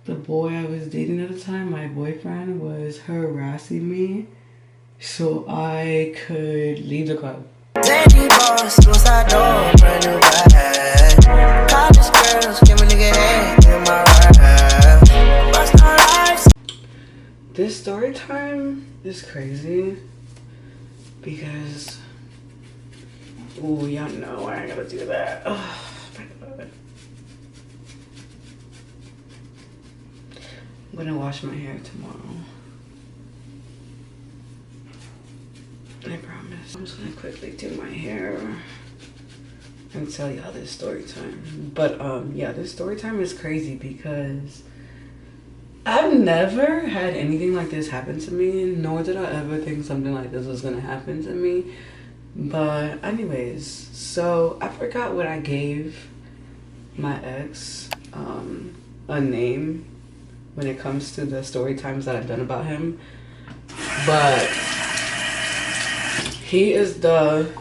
the boy I was dating at the time, my boyfriend, was harassing me so I could leave the club. Lady boss, suicide door, brand new bag. College girls, give me nigga head in my ride. This story time is crazy because, oh, y'all know I gotta do that. Oh my god. I'm gonna wash my hair tomorrow. I promise. I'm just gonna quickly do my hair and tell y'all this story time. But yeah, this story time is crazy because I've never had anything like this happen to me, nor did I ever think something like this was gonna happen to me. But anyways, so I forgot what I gave my ex a name when it comes to the story times that I've done about him, but he is the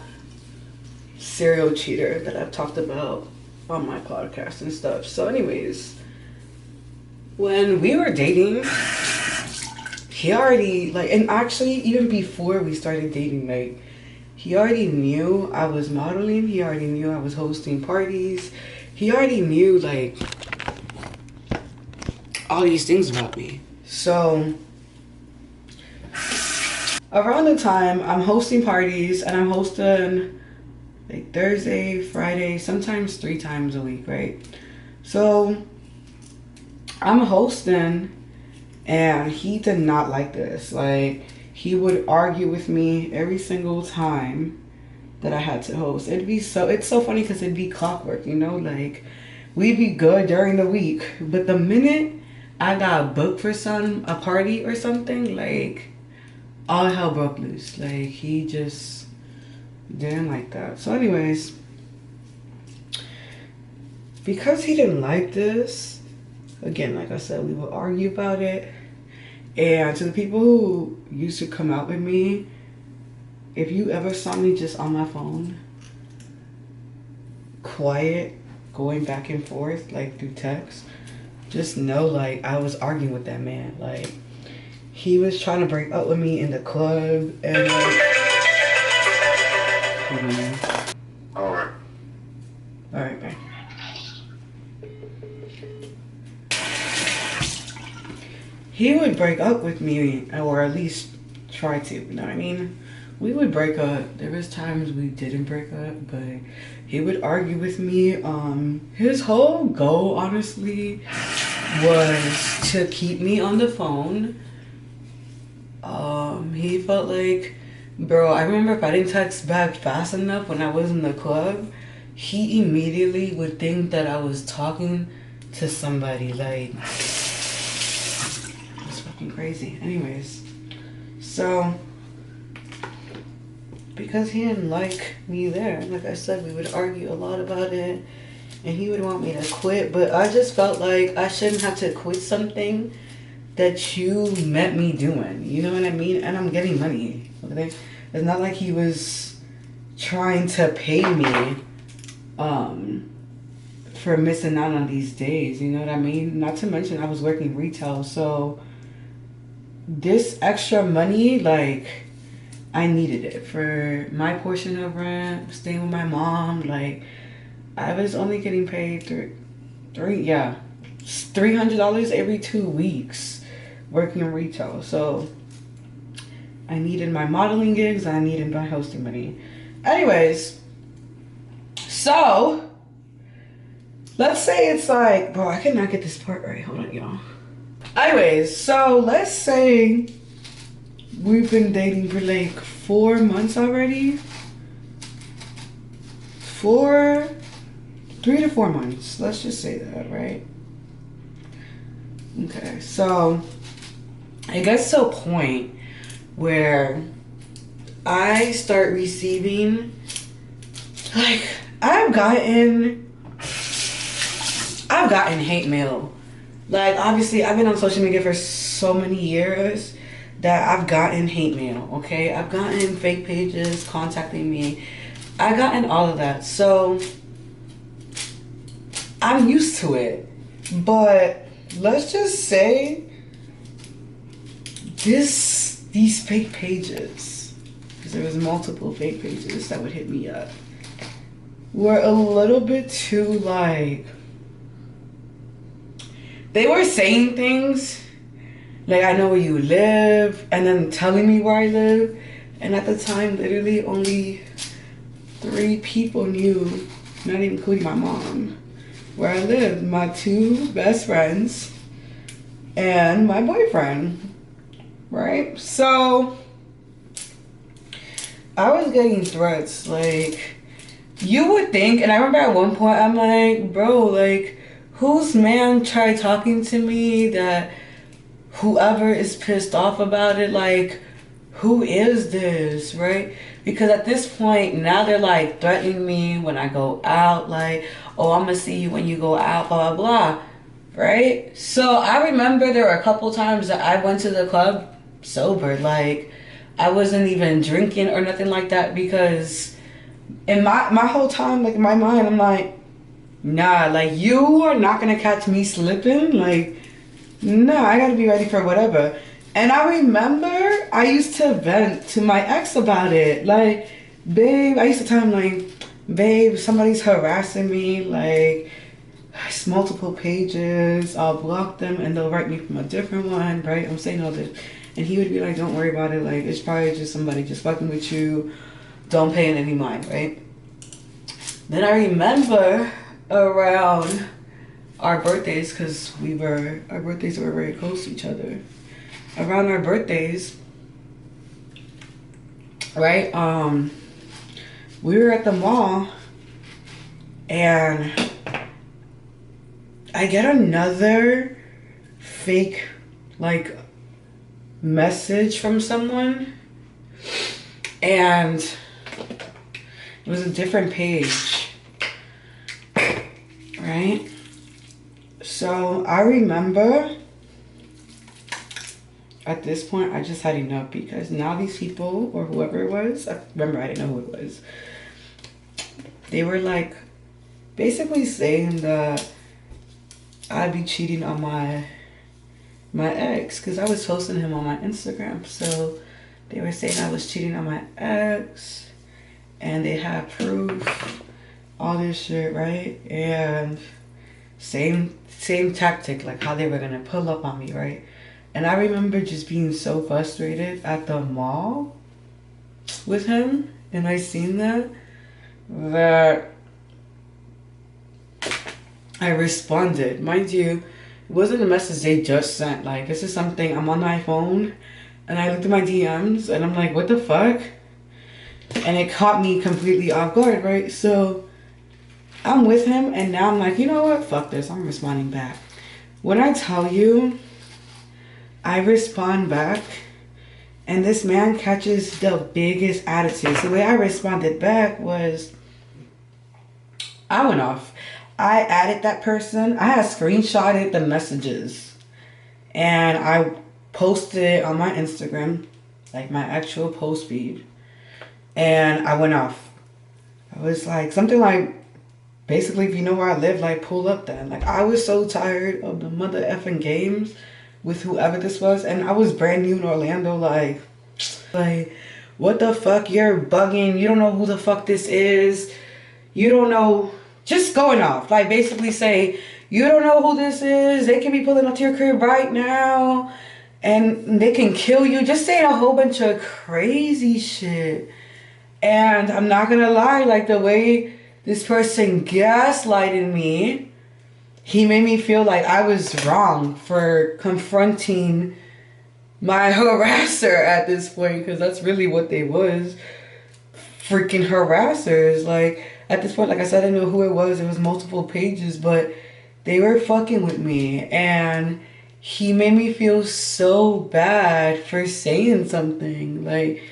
serial cheater that I've talked about on my podcast and stuff. So anyways, when we were dating, he already, like, and actually even before we started dating, like, he already knew I was modeling. He already knew I was hosting parties. He already knew, like, all these things about me. So around the time I'm hosting parties, and I'm hosting like Thursday, Friday, sometimes 3 times a week, right? So I'm hosting, and he did not like this. Like, he would argue with me every single time that I had to host. It's so funny because it'd be clockwork, you know? Like, we'd be good during the week, but the minute I got booked for a party or something, like, all hell broke loose. Like, he just didn't like that. So anyways, because he didn't like this, again, like I said, we would argue about it. And to the people who used to come out with me, if you ever saw me just on my phone, quiet, going back and forth, like, through text, just know, like, I was arguing with that man. Like, he was trying to break up with me in the club, and like, Alright, man. He would break up with me, or at least try to, you know what I mean? We would break up. There was times we didn't break up, but he would argue with me. His whole goal, honestly, was to keep me on the phone. He felt like, bro, I remember if I didn't text back fast enough when I was in the club, he immediately would think that I was talking to somebody. Like, it's fucking crazy. Anyways, so because he didn't like me there, like I said, we would argue a lot about it, and he would want me to quit, but I just felt like I shouldn't have to quit something that you met me doing, you know what I mean? And I'm getting money, okay? It's not like he was trying to pay me for missing out on these days, you know what I mean? Not to mention I was working retail, so this extra money, like, I needed it for my portion of rent, staying with my mom. Like, I was only getting paid $300 every 2 weeks working in retail. So I needed my modeling gigs, and I needed my hosting money. Anyways, so let's say it's like, bro, I cannot get this part right. Hold on, y'all. Anyways, so let's say we've been dating for like 4 months already. 3 to 4 months. Let's just say that, right? Okay, so it gets to a point where I start receiving, like, I've gotten hate mail. Like, obviously, I've been on social media for so many years that I've gotten hate mail, okay? I've gotten fake pages contacting me. I've gotten all of that. So I'm used to it. But let's just say these fake pages, because there was multiple fake pages that would hit me up, were a little bit too like, they were saying things like, I know where you live, and then telling me where I live. And at the time, literally only 3 people knew, not even including my mom, where I lived. My 2 best friends and my boyfriend, right? So I was getting threats. Like, you would think, and I remember at one point, I'm like, bro, like, whose man tried talking to me that whoever is pissed off about it, like, who is this, right? Because at this point, now they're like threatening me when I go out, like, oh, I'm gonna see you when you go out, blah, blah, blah, right? So I remember there were a couple times that I went to the club sober, like, I wasn't even drinking or nothing like that, because in my whole time, like, in my mind, I'm like, nah, like, you are not gonna catch me slipping, like, no, I gotta be ready for whatever. And I remember I used to vent to my ex about it. Like, babe, I used to tell him, like, babe, somebody's harassing me. Like, it's multiple pages. I'll block them and they'll write me from a different one, right? I'm saying all this. And he would be like, don't worry about it. Like, it's probably just somebody just fucking with you. Don't pay it any mind, right? Then I remember around our birthdays, because our birthdays were very close to each other. Around our birthdays, right, we were at the mall, and I get another fake, like, message from someone, and it was a different page, right? So I remember at this point, I just had enough, because now these people, or whoever it was, I didn't know who it was, they were like basically saying that I'd be cheating on my ex, because I was posting him on my Instagram. So they were saying I was cheating on my ex, and they had proof, all this shit, right? And same tactic, like how they were gonna pull up on me, right? And I remember just being so frustrated at the mall with him, and I seen that I responded. Mind you, it wasn't a message they just sent. Like, this is something, I'm on my phone, and I looked at my DMs, and I'm like, what the fuck? And it caught me completely off guard, right? So I'm with him, and now I'm like, you know what? Fuck this. I'm responding back. When I tell you, I respond back, and this man catches the biggest attitude. So the way I responded back was, I went off. I added that person. I had screenshotted the messages, and I posted it on my Instagram, like my actual post feed, and I went off. I was like, something like, basically, if you know where I live, like, pull up then. Like, I was so tired of the mother effing games with whoever this was, and I was brand new in Orlando, like, what the fuck, you're bugging, you don't know who the fuck this is, you don't know, just going off, like, basically say, you don't know who this is, they can be pulling up to your crib right now, and they can kill you, just saying a whole bunch of crazy shit. And I'm not gonna lie, like, the way this person gaslighted me, he made me feel like I was wrong for confronting my harasser at this point, because that's really what they was. Freaking harassers. Like, at this point, like I said, I didn't know who it was. It was multiple pages, but they were fucking with me. And he made me feel so bad for saying something. Like,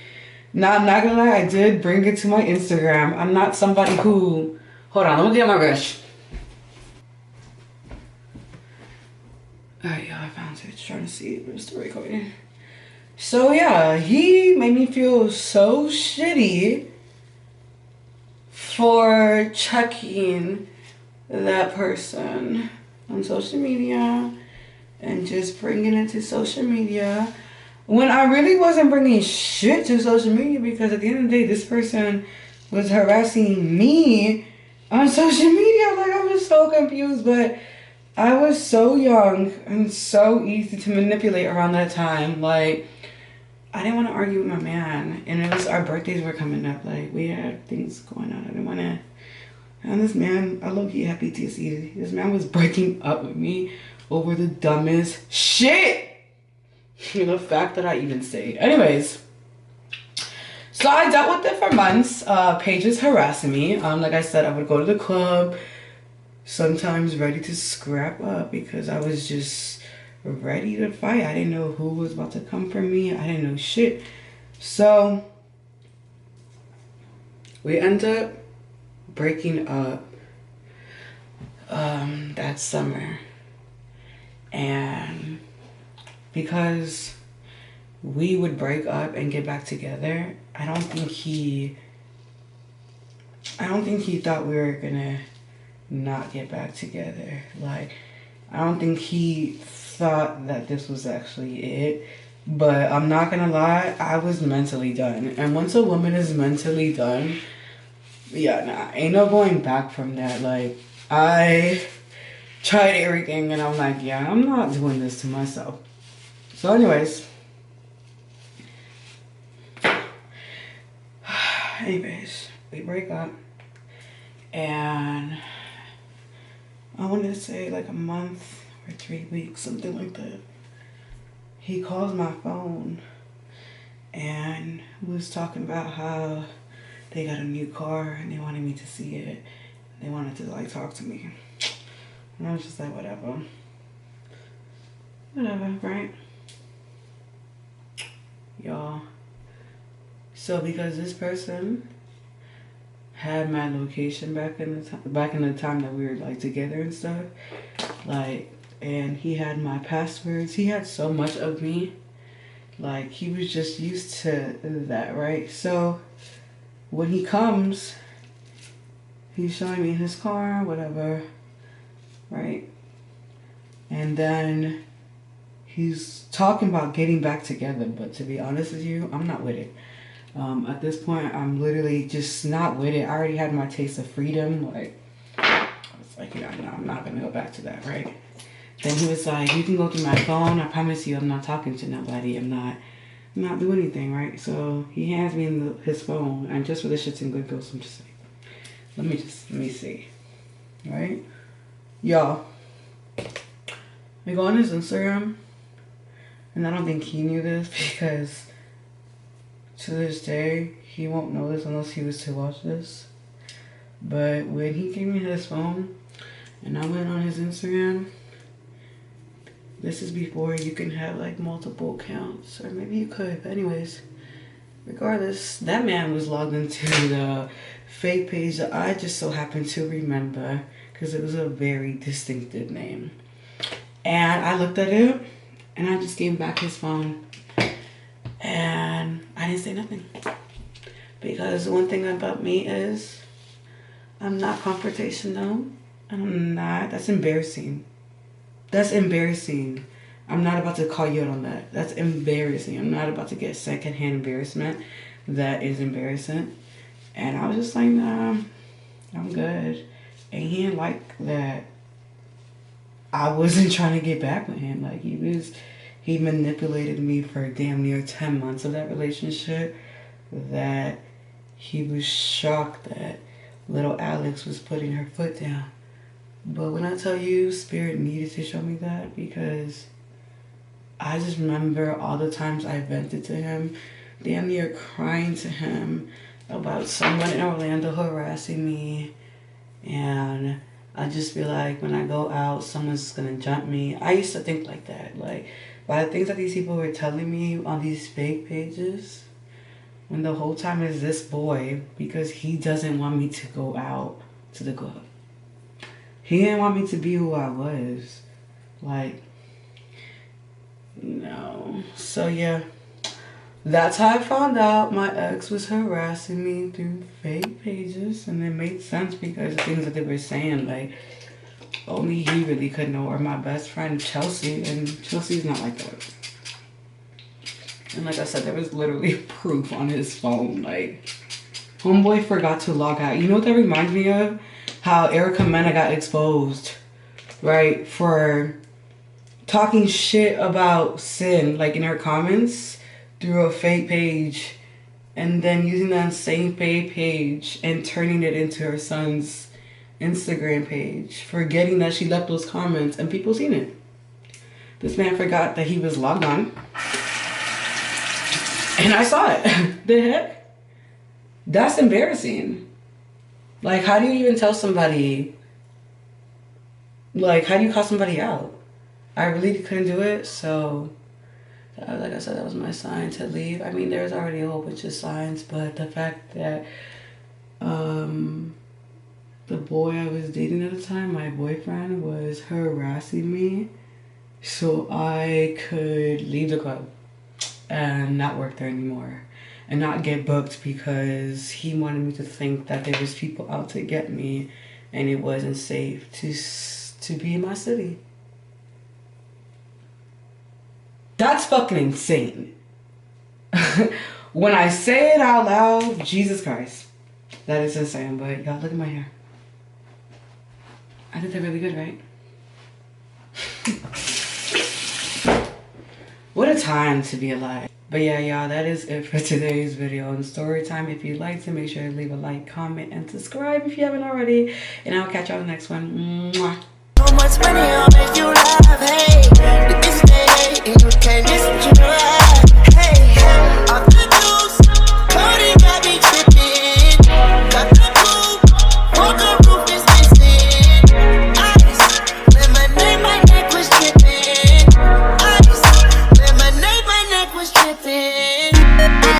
now, I'm not gonna lie, I did bring it to my Instagram. I'm not somebody who... Hold on, let me get my brush. Alright, y'all, I found it. Just trying to see it, but it's still recording. So, yeah, he made me feel so shitty for checking that person on social media just bringing it to social media when I really wasn't bringing shit to social media, because at the end of the day, this person was harassing me on social media. Like, I was so confused, but I was so young and so easy to manipulate around that time. Like, I didn't want to argue with my man, and it was our birthdays were coming up. Like, we had things going on. I didn't want to. And this man, I low-key had PTSD. This man was breaking up with me over the dumbest shit. The fact that I even stayed. Anyways, so I dealt with it for months. Paige harassing me. Like I said, I would go to the club, sometimes ready to scrap up because I was just ready to fight. I didn't know who was about to come for me. I didn't know shit. So we end up breaking up that summer. And because we would break up and get back together, I don't think he thought we were gonna not get back together. Like, I don't think he thought that this was actually it. But I'm not gonna lie, I was mentally done. And once a woman is mentally done, yeah, nah, ain't no going back from that. Like, I tried everything and I'm like, yeah, I'm not doing this to myself. So anyways, we break up, and I want to say like a month or 3 weeks, something like that. He calls my phone and was talking about how they got a new car and they wanted me to see it. They wanted to like talk to me. And I was just like, whatever. Whatever, right? Y'all. So because this person had my location back in the time that we were like together and stuff, like, and he had my passwords. He had so much of me. Like, he was just used to that, right? So when he comes, he's showing me his car, whatever, right? And then he's talking about getting back together, but to be honest with you, I'm not with it. At this point, I'm literally just not with it. I already had my taste of freedom. Like, I was like, yeah, no, I'm not gonna go back to that, right? Then he was like, you can go through my phone. I promise you, I'm not talking to nobody. I'm not doing anything, right? So he hands me his phone, and just for the shits and giggles, I'm just like, let me see, right? Y'all, we go on his Instagram, and I don't think he knew this because to this day, he won't know this unless he was to watch this. But when he gave me his phone and I went on his Instagram, this is before you can have like multiple accounts, or maybe you could, but anyways, regardless, that man was logged into the fake page that I just so happened to remember because it was a very distinctive name. And I looked at it and I just gave him back his phone. And I didn't say nothing. Because one thing about me is I'm not confrontational. And I'm not. That's embarrassing. That's embarrassing. I'm not about to call you out on that. That's embarrassing. I'm not about to get secondhand embarrassment. That is embarrassing. And I was just like, nah, I'm good. And he didn't like that I wasn't trying to get back with him. Like, he manipulated me for damn near 10 months of that relationship, that he was shocked that little Alex was putting her foot down. But when I tell you, Spirit needed to show me that, because I just remember all the times I vented to him, damn near crying to him about someone in Orlando harassing me. And I just feel like when I go out, someone's gonna jump me. I used to think like that. Like, by the things that these people were telling me on these fake pages, when the whole time is this boy, because he doesn't want me to go out to the club. He didn't want me to be who I was. Like, no. So yeah, that's how I found out my ex was harassing me through fake pages. And it made sense because the things that they were saying, like, only he really could know, or my best friend Chelsea, and Chelsea's not like that. And like I said, there was literally proof on his phone. Like, homeboy forgot to log out. You know what that reminds me of? How Erica Mena got exposed, right, for talking shit about Sin, like in her comments, through a fake page, and then using that same fake page and turning it into her son's Instagram page, forgetting that she left those comments and people seen it. This man forgot that he was logged on, and I saw it. The heck? That's embarrassing. Like, how do you even tell somebody? Like, how do you call somebody out? I really couldn't do it, so like I said, that was my sign to leave. I mean, there's already a whole bunch of signs, but the fact that the boy I was dating at the time, my boyfriend, was harassing me, so I could leave the club and not work there anymore and not get booked, because he wanted me to think that there was people out to get me and it wasn't safe to be in my city. That's fucking insane. When I say it out loud, Jesus Christ, that is insane. But y'all, look at my hair. I did that really good, right? What a time to be alive. But yeah, y'all, that is it for today's video on Storytime. If you'd like to, make sure to leave a like, comment, and subscribe if you haven't already. And I'll catch y'all on the next one. Mwah. So much money, I'll make you laugh, hey.